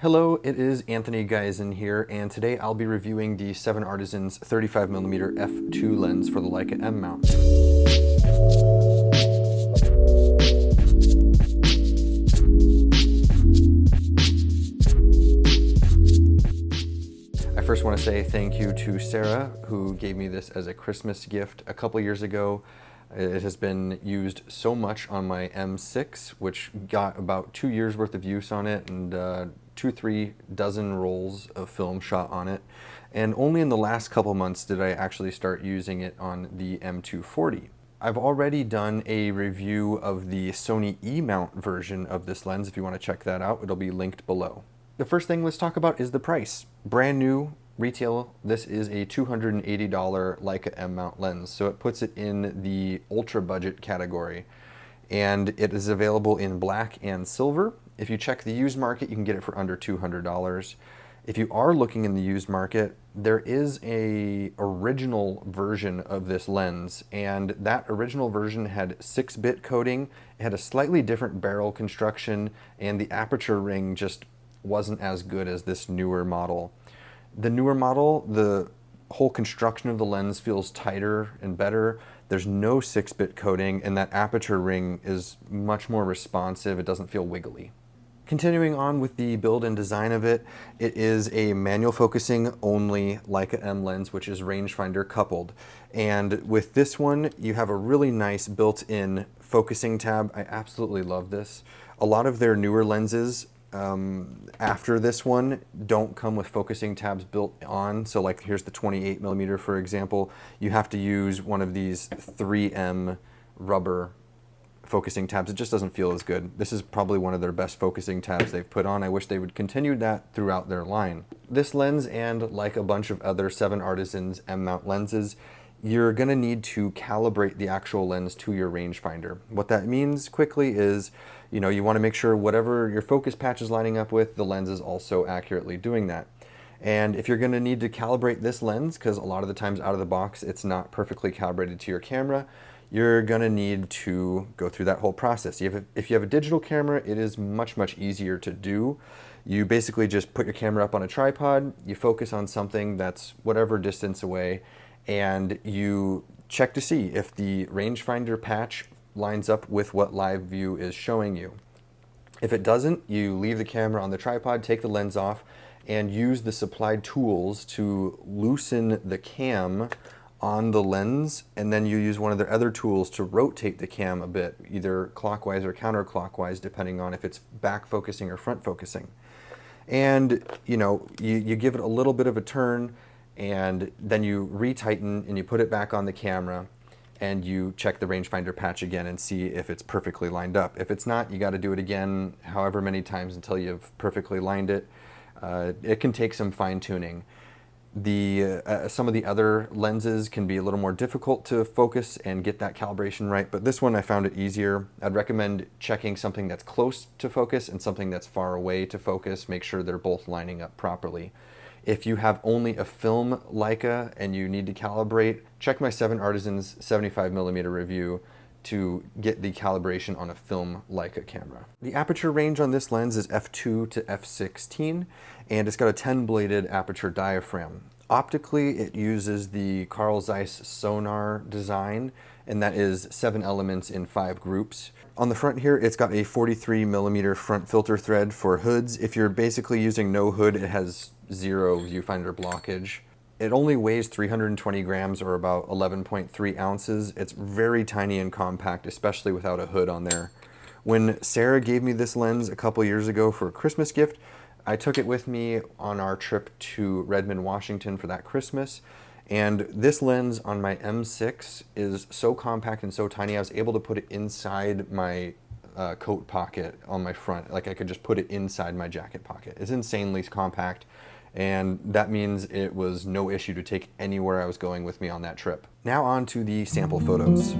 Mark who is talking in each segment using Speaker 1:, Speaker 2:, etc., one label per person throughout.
Speaker 1: Hello, it is Anthony Geisen here, and today I'll be reviewing the 7Artisans 35mm f2 lens for the Leica M mount. I first want to say thank you to Sarah, who gave me this as a Christmas gift a couple years ago. It has been used so much on my M6, which got about 2 years worth of use on it and 2-3 dozen rolls of film shot on it. And only in the last couple months did I actually start using it on the M240. I've already done a review of the Sony E-mount version of this lens. If you want to check that out, it'll be linked below. The first thing let's talk about is the price. Brand new retail, this is a $280 Leica M mount lens, so it puts it in the ultra budget category, and it is available in black and silver. If you check the used market, you can get it for under $200. If you are looking in the used market, there is a original version of this lens, and that original version had 6-bit coating. It had a slightly different barrel construction, and the aperture ring just wasn't as good as this newer model. The newer model, the whole construction of the lens feels tighter and better. There's no 6-bit coating, and that aperture ring is much more responsive. It doesn't feel wiggly. Continuing on with the build and design of it, it is a manual focusing only Leica M lens, which is rangefinder coupled. And with this one, you have a really nice built-in focusing tab. I absolutely love this. A lot of their newer lenses after this one don't come with focusing tabs built on. So like here's the 28mm, for example. You have to use one of these 3M rubber focusing tabs. It just doesn't feel as good. This is probably one of their best focusing tabs they've put on. I wish they would continue that throughout their line. This lens, and like a bunch of other 7Artisans M mount lenses, you're gonna need to calibrate the actual lens to your rangefinder. What that means quickly is, you wanna make sure whatever your focus patch is lining up with, the lens is also accurately doing that. And if you're gonna need to calibrate this lens, because a lot of the times out of the box, it's not perfectly calibrated to your camera, you're gonna need to go through that whole process. If you have a digital camera, it is much, much easier to do. You basically just put your camera up on a tripod, you focus on something that's whatever distance away, and you check to see if the rangefinder patch lines up with what live view is showing you. If it doesn't, you leave the camera on the tripod, take the lens off, and use the supplied tools to loosen the cam on the lens, and then you use one of their other tools to rotate the cam a bit, either clockwise or counterclockwise, depending on if it's back focusing or front focusing. And you give it a little bit of a turn, and then you retighten and you put it back on the camera, and you check the rangefinder patch again and see if it's perfectly lined up. If it's not, you got to do it again however many times until you've perfectly lined it. It can take some fine-tuning. Some of the other lenses can be a little more difficult to focus and get that calibration right, but this one I found it easier. I'd recommend checking something that's close to focus and something that's far away to focus. Make sure they're both lining up properly. If you have only a film Leica and you need to calibrate, check my 7Artisans 75mm review to get the calibration on a film Leica camera. The aperture range on this lens is f2 to f16, and it's got a 10-bladed aperture diaphragm. Optically, it uses the Carl Zeiss sonar design, and that is 7 elements in 5 groups. On the front here, it's got a 43mm front filter thread for hoods. If you're basically using no hood, it has 0 viewfinder blockage. It only weighs 320 grams, or about 11.3 ounces. It's very tiny and compact, especially without a hood on there. When Sarah gave me this lens a couple years ago for a Christmas gift, I took it with me on our trip to Redmond, Washington for that Christmas. And this lens on my M6 is so compact and so tiny, I was able to put it inside my coat pocket on my front. Like I could just put it inside my jacket pocket. It's insanely compact, and that means it was no issue to take anywhere I was going with me on that trip. Now on to the sample photos.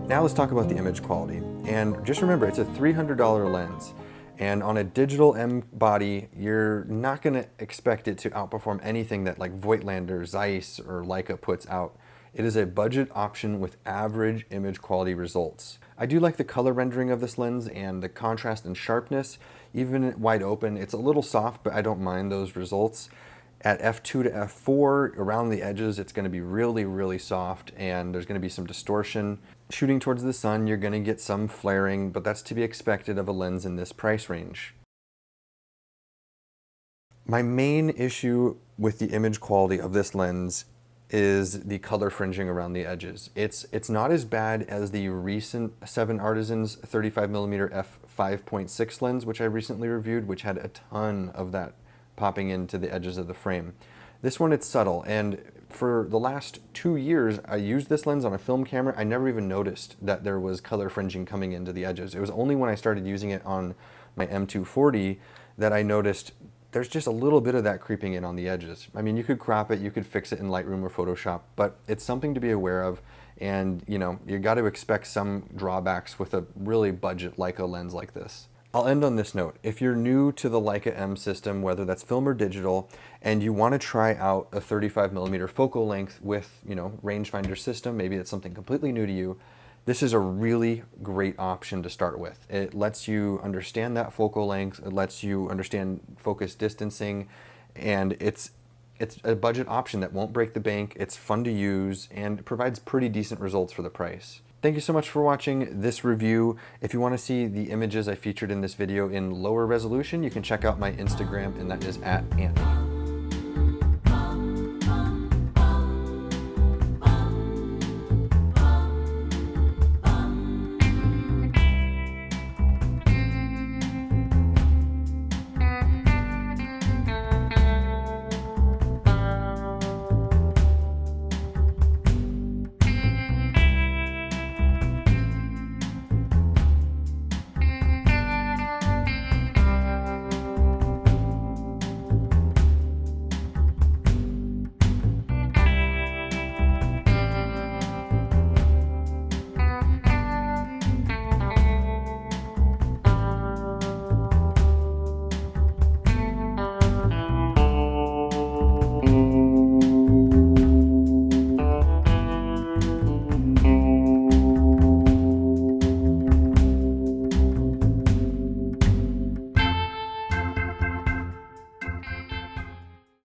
Speaker 1: Now let's talk about the image quality. And just remember, it's a $300 lens. And on a digital M body, you're not gonna expect it to outperform anything that like Voigtlander, Zeiss, or Leica puts out. It is a budget option with average image quality results. I do like the color rendering of this lens and the contrast and sharpness. Even wide open, it's a little soft, but I don't mind those results. At f2 to f4, around the edges, it's gonna be really, really soft, and there's gonna be some distortion. Shooting towards the sun, you're gonna get some flaring, but that's to be expected of a lens in this price range. My main issue with the image quality of this lens is the color fringing around the edges. It's not as bad as the recent 7Artisans 35mm f5.6 lens, which I recently reviewed, which had a ton of that popping into the edges of the frame. This one, it's subtle, and for the last 2 years, I used this lens on a film camera. I never even noticed that there was color fringing coming into the edges. It was only when I started using it on my M240 that I noticed there's just a little bit of that creeping in on the edges. I mean, you could crop it, you could fix it in Lightroom or Photoshop, but it's something to be aware of, and you know, you got to expect some drawbacks with a really budget Leica lens like this. I'll end on this note. If you're new to the Leica M system, whether that's film or digital, and you want to try out a 35mm focal length with, you know, rangefinder system, maybe it's something completely new to you, this is a really great option to start with. It lets you understand that focal length, it lets you understand focus distancing, and it's a budget option that won't break the bank, it's fun to use, and provides pretty decent results for the price. Thank you so much for watching this review. If you want to see the images I featured in this video in lower resolution, you can check out my Instagram, and that is @Antnie.